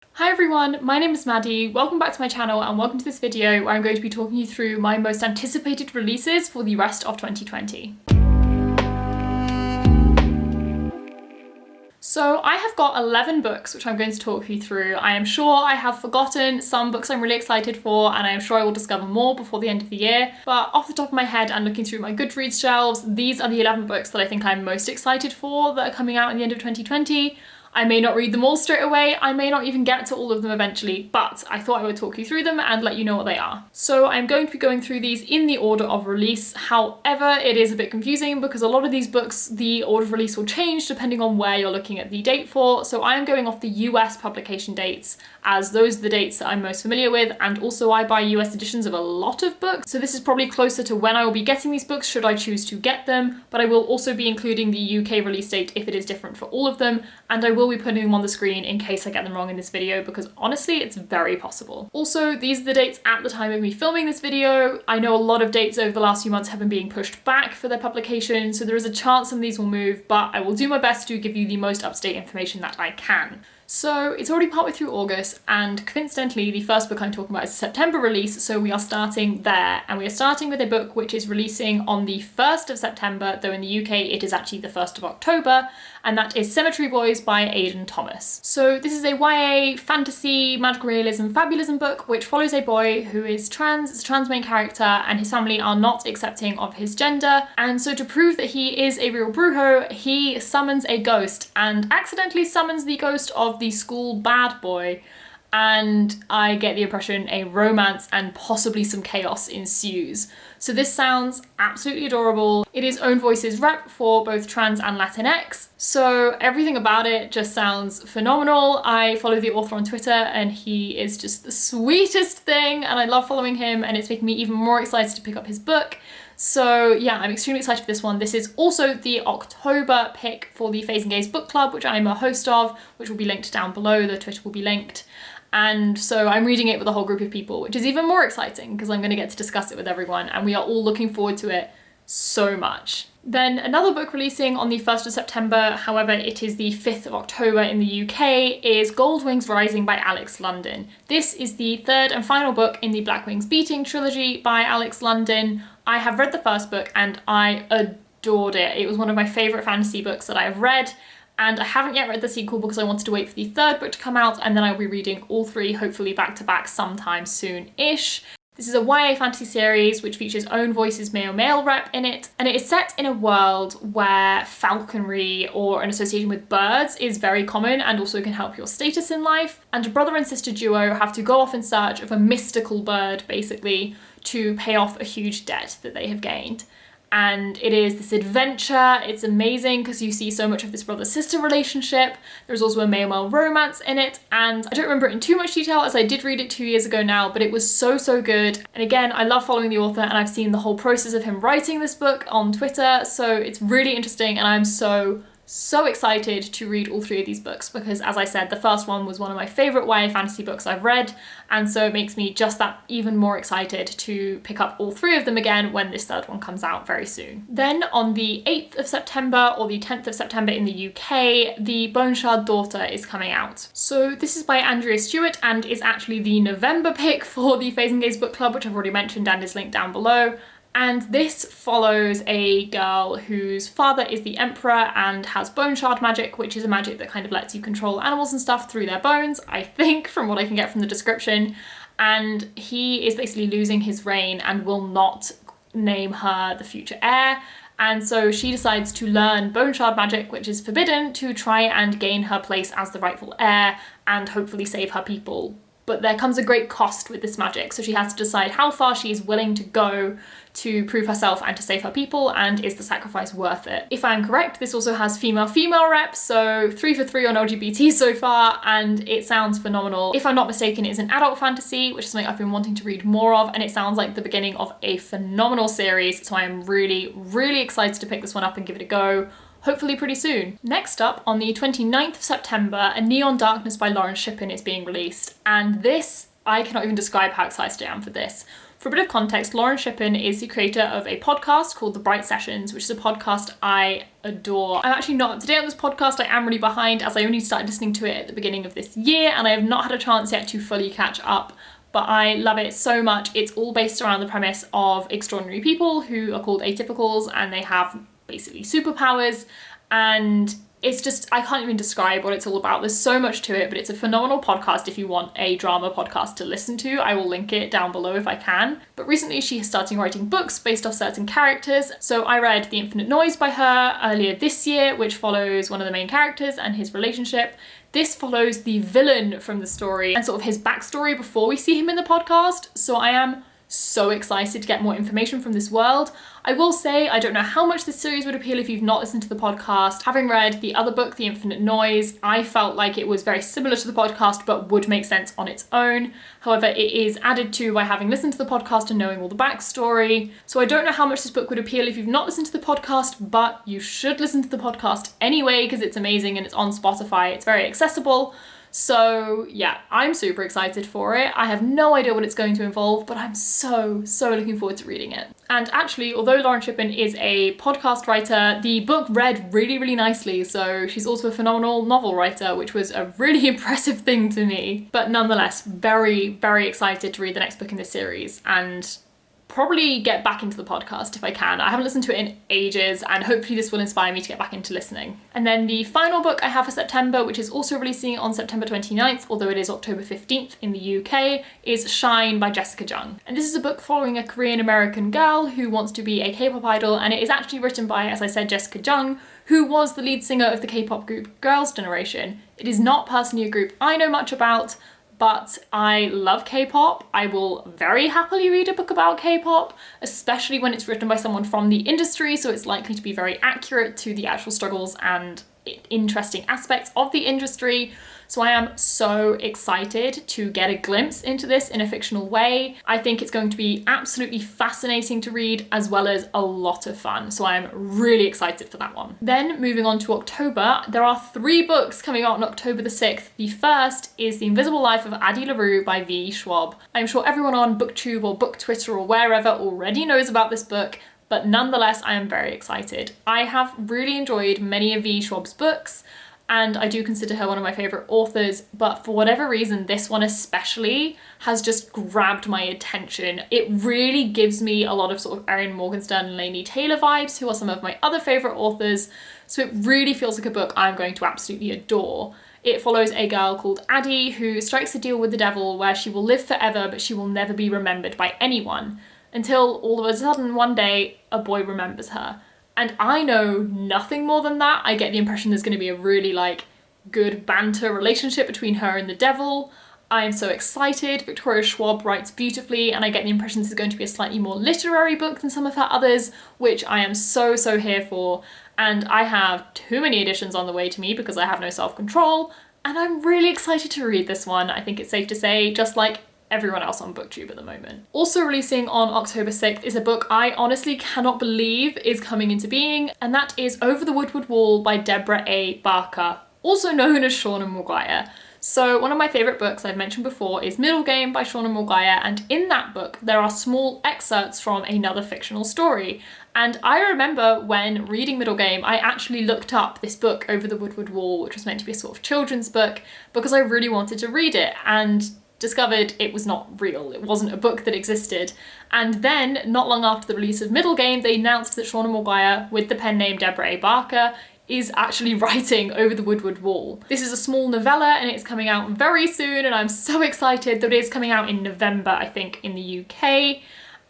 Hi everyone, my name is Maddie, welcome back to my channel and welcome to this video where I'm going to be talking you through my most anticipated releases for the rest of 2020. So I have got 11 books which I'm going to talk you through. I am sure I have forgotten some books I'm really excited for, and I am sure I will discover more before the end of the year, but off the top of my head and looking through my Goodreads shelves, these are the 11 books that I think I'm most excited for that are coming out at the end of 2020. I may not read them all straight away, I may not even get to all of them eventually, but I thought I would talk you through them and let you know what they are. So I'm going to be going through these in the order of release. However, it is a bit confusing because a lot of these books, the order of release will change depending on where you're looking at the date for. So I'm going off the US publication dates, as those are the dates that I'm most familiar with, and also I buy US editions of a lot of books. So this is probably closer to when I will be getting these books should I choose to get them, but I will also be including the UK release date if it is different for all of them, and I will be putting them on the screen in case I get them wrong in this video because honestly it's very possible. Also, these are the dates at the time of me filming this video. I know a lot of dates over the last few months have been being pushed back for their publication, so there is a chance some of these will move, but I will do my best to give you the most up-to-date information that I can. So it's already partway through August, and coincidentally the first book I'm talking about is a September release, so we are starting there, and we are starting with a book which is releasing on the 1st of September, though in the UK it is actually the 1st of October, and that is Cemetery Boys by Aidan Thomas. So this is a YA fantasy, magical realism, fabulism book which follows a boy who is trans, it's a trans main character, and his family are not accepting of his gender, and so to prove that he is a real brujo, he summons a ghost and accidentally summons the ghost of the school bad boy, and I get the impression a romance and possibly some chaos ensues. So this sounds absolutely adorable. It is Own Voices rep for both trans and Latinx, so everything about it just sounds phenomenal. I follow the author on Twitter and he is just the sweetest thing, and I love following him, and it's making me even more excited to pick up his book. So yeah, I'm extremely excited for this one. This is also the October pick for the FAYS book club, which I'm a host of, which will be linked down below. The Twitter will be linked. And so I'm reading it with a whole group of people, which is even more exciting because I'm going to get to discuss it with everyone, and we are all looking forward to it so much. Then another book releasing on the 1st of September, however it is the 5th of October in the UK, is Gold Wings Rising by Alex London. This is the third and final book in the Black Wings Beating trilogy by Alex London. I have read the first book and I adored it. It was one of my favourite fantasy books that I have read, and I haven't yet read the sequel because I wanted to wait for the third book to come out, and then I'll be reading all three hopefully back to back sometime soon-ish. This is a YA fantasy series which features Own Voices male rep in it, and it is set in a world where falconry or an association with birds is very common and also can help your status in life, and a brother and sister duo have to go off in search of a mystical bird basically to pay off a huge debt that they have gained. And it is this adventure. It's amazing because you see so much of this brother-sister relationship. There's also a male-male romance in it, and I don't remember it in too much detail as I did read it 2 years ago now, but it was so good. And again, I love following the author, and I've seen the whole process of him writing this book on Twitter, so it's really interesting, and I'm so excited to read all three of these books because, as I said, the first one was one of my favourite YA fantasy books I've read, and so it makes me just that even more excited to pick up all three of them again when this third one comes out very soon. Then on the 8th of September or the 10th of September in the UK, the Boneshard Daughter is coming out. So this is by Andrea Stewart and is actually the November pick for the FAYS book club, which I've already mentioned and is linked down below. And this follows a girl whose father is the emperor and has bone shard magic, which is a magic that kind of lets you control animals and stuff through their bones, I think, from what I can get from the description. And he is basically losing his reign and will not name her the future heir. And so she decides to learn bone shard magic, which is forbidden, to try and gain her place as the rightful heir and hopefully save her people. But there comes a great cost with this magic, so she has to decide how far she is willing to go to prove herself and to save her people, and is the sacrifice worth it? If I'm correct, this also has female reps, so 3 for 3 on LGBT so far, and it sounds phenomenal. If I'm not mistaken, it's an adult fantasy, which is something I've been wanting to read more of, and it sounds like the beginning of a phenomenal series, so I am really excited to pick this one up and give it a go. Hopefully pretty soon. Next up, on the 29th of September, A Neon Darkness by Lauren Shippen is being released, and this, I cannot even describe how excited I am for this. For a bit of context, Lauren Shippen is the creator of a podcast called The Bright Sessions, which is a podcast I adore. I'm actually not up to date on this podcast. I am really behind as I only started listening to it at the beginning of this year and I have not had a chance yet to fully catch up. But I love it so much. It's all based around the premise of extraordinary people who are called atypicals and they have basically superpowers, and it's just, I can't even describe what it's all about. There's so much to it, but it's a phenomenal podcast if you want a drama podcast to listen to. I will link it down below if I can. But recently she has started writing books based off certain characters. So I read The Infinite Noise by her earlier this year, which follows one of the main characters and his relationship. This follows the villain from the story and sort of his backstory before we see him in the podcast. So I am so excited to get more information from this world. I will say I don't know how much this series would appeal if you've not listened to the podcast. Having read the other book, The Infinite Noise, I felt like it was very similar to the podcast but would make sense on its own. However, it is added to by having listened to the podcast and knowing all the backstory. So I don't know how much this book would appeal if you've not listened to the podcast, but you should listen to the podcast anyway because it's amazing and it's on Spotify. It's very accessible. So yeah, I'm super excited for it. I have no idea what it's going to involve, but I'm so looking forward to reading it. And actually, although Lauren Shippen is a podcast writer, the book read really nicely. So she's also a phenomenal novel writer, which was a really impressive thing to me. But nonetheless, very excited to read the next book in this series and probably get back into the podcast if I can. I haven't listened to it in ages and hopefully this will inspire me to get back into listening. And then the final book I have for September, which is also releasing on September 29th, although it is October 15th in the UK, is Shine by Jessica Jung. And this is a book following a Korean American girl who wants to be a K-pop idol, and it is actually written by, as I said, Jessica Jung, who was the lead singer of the K-pop group Girls' Generation. It is not personally a group I know much about, but I love K-pop. I will very happily read a book about K-pop, especially when it's written by someone from the industry, so it's likely to be very accurate to the actual struggles and interesting aspects of the industry. So I am so excited to get a glimpse into this in a fictional way. I think it's going to be absolutely fascinating to read as well as a lot of fun. So I'm really excited for that one. Then moving on to October, there are 3 books coming out on October the 6th. The first is The Invisible Life of Addie LaRue by V. Schwab. I'm sure everyone on BookTube or Book Twitter or wherever already knows about this book, but nonetheless, I am very excited. I have really enjoyed many of V. Schwab's books, and I do consider her one of my favourite authors, but for whatever reason, this one especially has just grabbed my attention. It really gives me a lot of sort of Erin Morgenstern and Laini Taylor vibes, who are some of my other favourite authors, so it really feels like a book I'm going to absolutely adore. It follows a girl called Addie who strikes a deal with the devil where she will live forever, but she will never be remembered by anyone, until all of a sudden one day a boy remembers her. And I know nothing more than that. I get the impression there's going to be a really good banter relationship between her and the devil. I am so excited. Victoria Schwab writes beautifully, and I get the impression this is going to be a slightly more literary book than some of her others, which I am so here for. And I have too many editions on the way to me because I have no self-control, and I'm really excited to read this one. I think it's safe to say, just like everyone else on BookTube at the moment. Also releasing on October 6th is a book I honestly cannot believe is coming into being, and that is Over the Woodward Wall by Deborah A. Barker, also known as Seanan McGuire. So one of my favourite books I've mentioned before is Middle Game by Seanan McGuire, and in that book there are small excerpts from another fictional story. And I remember when reading Middle Game, I actually looked up this book Over the Woodward Wall, which was meant to be a sort of children's book, because I really wanted to read it, and discovered it was not real. It wasn't a book that existed. And then, not long after the release of Middle Game, they announced that Seanan McGuire, with the pen name Deborah A. Barker, is actually writing Over the Woodward Wall. This is a small novella and it's coming out very soon, and I'm so excited that it is coming out in November, I think, in the UK.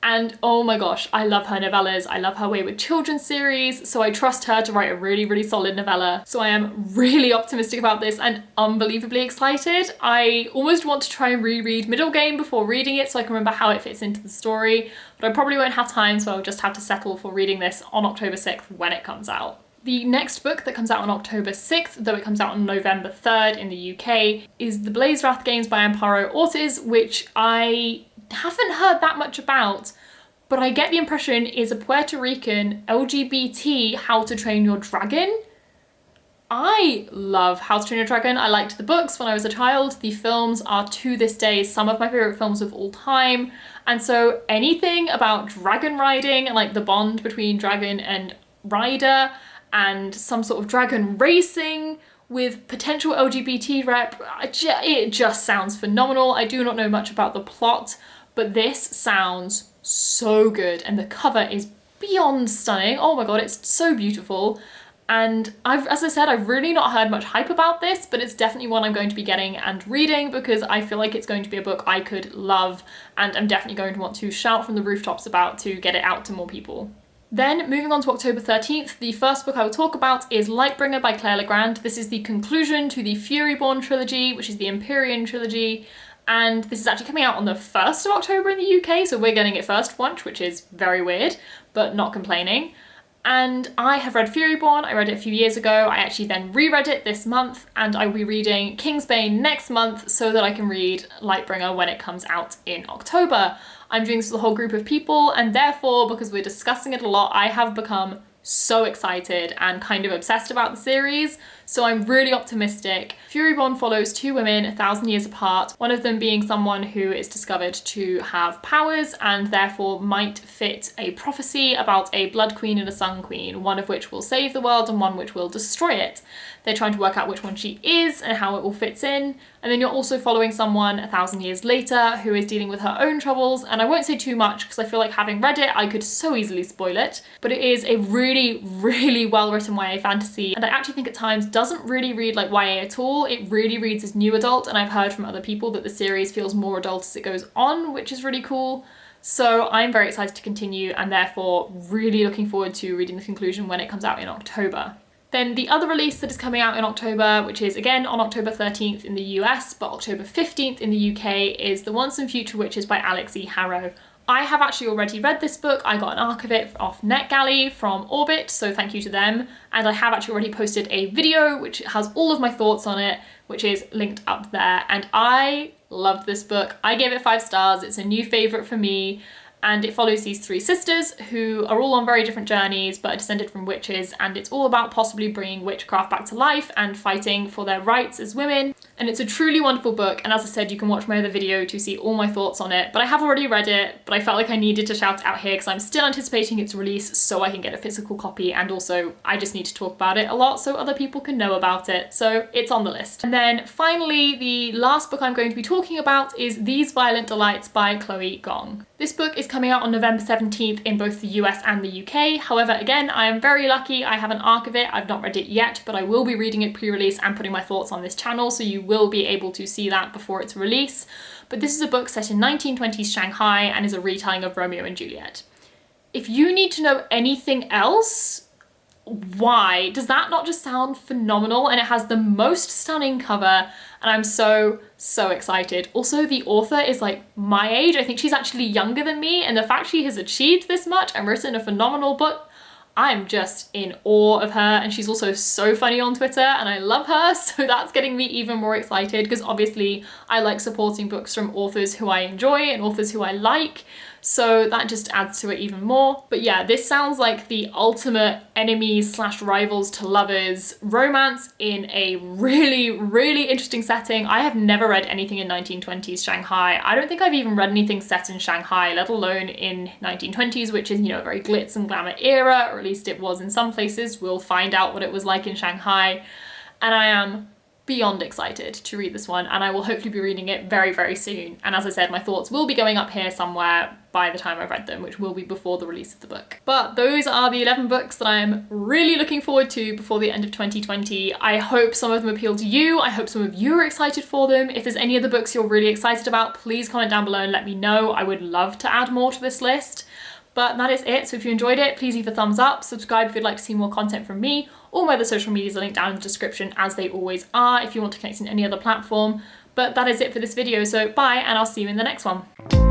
And oh my gosh, I love her novellas. I love her Wayward Children series, so I trust her to write a really solid novella. So I am really optimistic about this and unbelievably excited. I almost want to try and reread Middle Game before reading it so I can remember how it fits into the story, but I probably won't have time, so I'll just have to settle for reading this on October 6th when it comes out. The next book that comes out on October 6th, though it comes out on November 3rd in the UK, is The Blaze Wrath Games by Amparo Ortiz, which I haven't heard that much about, but I get the impression is a Puerto Rican LGBT How to Train Your Dragon. I love How to Train Your Dragon. I liked the books when I was a child. The films are to this day some of my favorite films of all time. And so anything about dragon riding and like the bond between dragon and rider and some sort of dragon racing with potential LGBT rep, it just sounds phenomenal. I do not know much about the plot, but this sounds so good. And the cover is beyond stunning. Oh my God, it's so beautiful. And as I said, I've really not heard much hype about this, but it's definitely one I'm going to be getting and reading because I feel like it's going to be a book I could love and I'm definitely going to want to shout from the rooftops about to get it out to more people. Then moving on to October 13th, the first book I will talk about is Lightbringer by Claire Legrand. This is the conclusion to the Furyborn trilogy, which is the Empyrean trilogy. And this is actually coming out on the 1st of October in the UK, so we're getting it first watch, which is very weird, but not complaining. And I have read Furyborn. I read it a few years ago. I actually then reread it this month, and I will be reading Kingsbane next month so that I can read Lightbringer when it comes out in October. I'm doing this with a whole group of people, and therefore, because we're discussing it a lot, I have become so excited and kind of obsessed about the series, so I'm really optimistic. Furyborn follows two women 1,000 years apart, one of them being someone who is discovered to have powers and therefore might fit a prophecy about a blood queen and a sun queen, one of which will save the world and one which will destroy it. They're trying to work out which one she is and how it all fits in. And then you're also following someone 1,000 years later who is dealing with her own troubles. And I won't say too much because I feel like having read it, I could so easily spoil it. But it is a really, really well-written YA fantasy. And I actually think at times doesn't really read like YA at all. It really reads as new adult. And I've heard from other people that the series feels more adult as it goes on, which is really cool. So I'm very excited to continue and therefore really looking forward to reading the conclusion when it comes out in October. Then the other release that is coming out in October, which is again on October 13th in the US, but October 15th in the UK, is The Once and Future Witches by Alex E. Harrow. I have actually already read this book. I got an arc of it off NetGalley from Orbit, so thank you to them. And I have actually already posted a video which has all of my thoughts on it, which is linked up there. And I loved this book. I gave it 5 stars. It's a new favourite for me. And it follows these 3 sisters who are all on very different journeys but are descended from witches, and it's all about possibly bringing witchcraft back to life and fighting for their rights as women. And it's a truly wonderful book, and as I said, you can watch my other video to see all my thoughts on it, but I have already read it, but I felt like I needed to shout it out here because I'm still anticipating its release so I can get a physical copy, and also I just need to talk about it a lot so other people can know about it, so it's on the list. And then finally, the last book I'm going to be talking about is These Violent Delights by Chloe Gong. This book is coming out on November 17th in both the US and the UK. However, again, I am very lucky. I have an arc of it. I've not read it yet, but I will be reading it pre-release and putting my thoughts on this channel, so you will be able to see that before its release. But this is a book set in 1920s Shanghai and is a retelling of Romeo and Juliet. If you need to know anything else, why? Does that not just sound phenomenal? And it has the most stunning cover, and I'm so excited. Also, the author is like my age. I think she's actually younger than me, and the fact she has achieved this much and written a phenomenal book, I'm just in awe of her. And she's also so funny on Twitter and I love her, so that's getting me even more excited because obviously I like supporting books from authors who I enjoy and authors who I like. So that just adds to it even more. But yeah, this sounds like the ultimate enemies / rivals to lovers romance in a really, really interesting setting. I have never read anything in 1920s Shanghai. I don't think I've even read anything set in Shanghai, let alone in 1920s, which is, you know, a very glitz and glamour era, or at least it was in some places. We'll find out what it was like in Shanghai. And I am beyond excited to read this one, and I will hopefully be reading it very, very soon. And as I said, my thoughts will be going up here somewhere by the time I've read them, which will be before the release of the book. But those are the 11 books that I'm really looking forward to before the end of 2020. I hope some of them appeal to you. I hope some of you are excited for them. If there's any other books you're really excited about, please comment down below and let me know. I would love to add more to this list. But that is it. So if you enjoyed it, please leave a thumbs up, subscribe if you'd like to see more content from me. All my other social medias are linked down in the description, as they always are, if you want to connect in any other platform. But that is it for this video, so bye, and I'll see you in the next one.